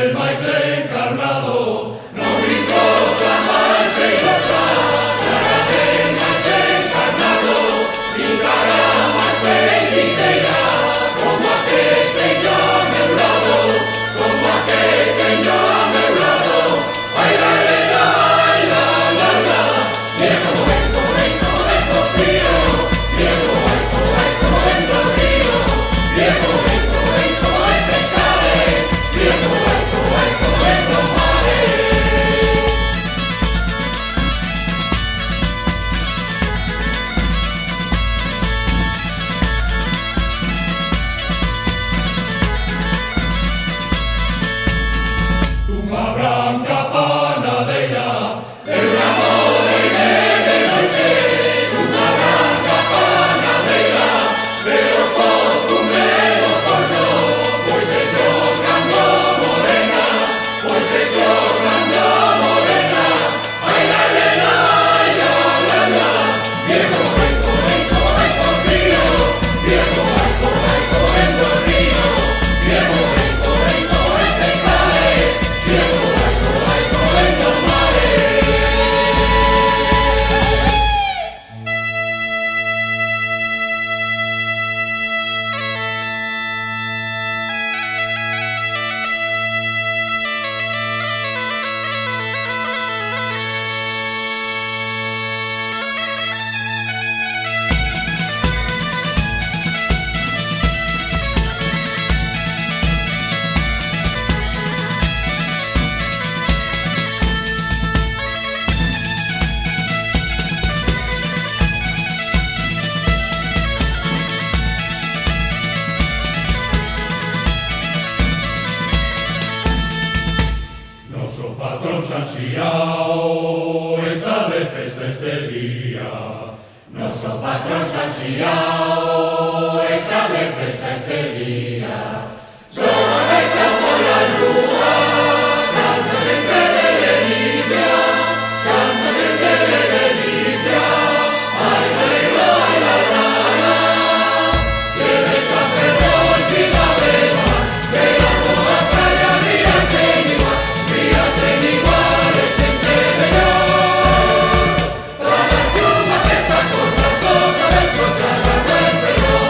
el maíz encarnado, no brincosa más celosa, cara del maíz encarnado, brincará más felicera, como aquel que ya me hablado, como aquel que ya me hablado, ay la la, mira como ven los fríos, mira como ven los ríos, mira como ven pescadores, mira como ven los mares. Tu más blanca panadera, el amor del norte, tu más blanca panadera, de los costumbreros fornos, pues se trocando morena, pues se trocando morena, ay la, mira como ven los ríos, mira como ven los ríos, mira como ven pescadores, mira como ven los mares. Nuestro patrón San Xiao está de festa este día. Nuestro patrón San Xiao está de festa este día. Soletas por la rúa, santos en Tenerife, santos en Tenerife, ay la, se desaferró el Pinabema, de las bodas playa rías en iguales entre melón, para chuma que está con las cosas del costal al buen pelón.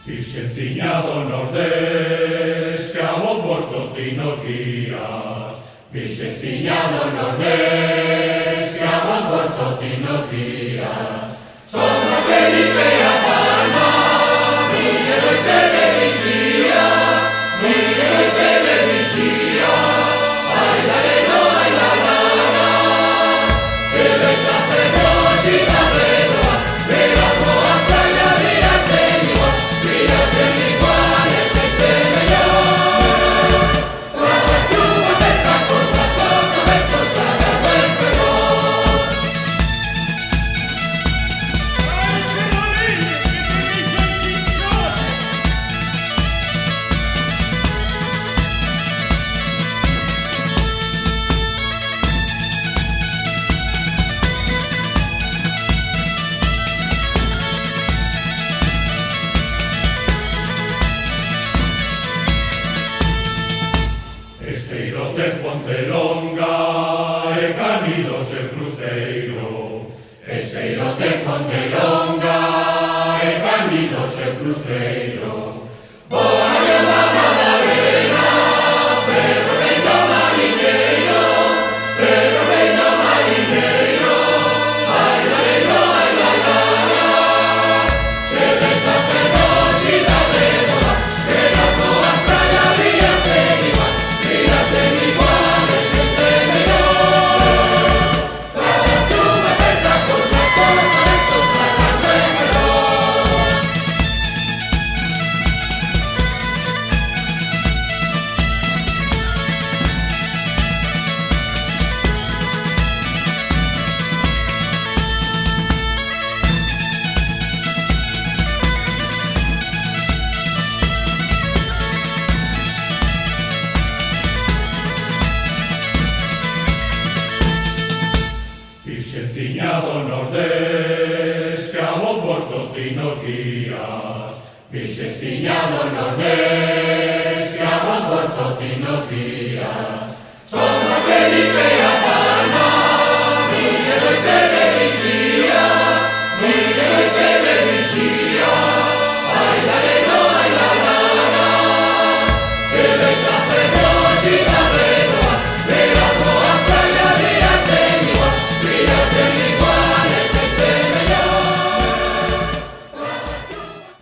Virgenciñado nordés, que a vos por totinos guías. Virgenciñado nordés, que a vos por totinos guías. Somos Felipe a Palma, Miguel y Televisía, Miguel y Televisía, ay la, se desaferró el Pinabema, de las bodas playa rías en iguales entre melón, para chuma que está con las cosas del costal al buen pelón. Estirote en Fontelonga, e canidos el cruceiro. Estirote en Fontelonga, e canidos el cruceiro. Boa da Madalena, ferro bello marineiro, ay la, se desaferró el Pinabema, de las bodas playa rías en iguales entre melón, para chuma que está con las cosas del costal al buen pelón. cinyado nordés, que a bon porto ti nos guías. Virgen cinyado nordés, que a bon porto ti nos guías.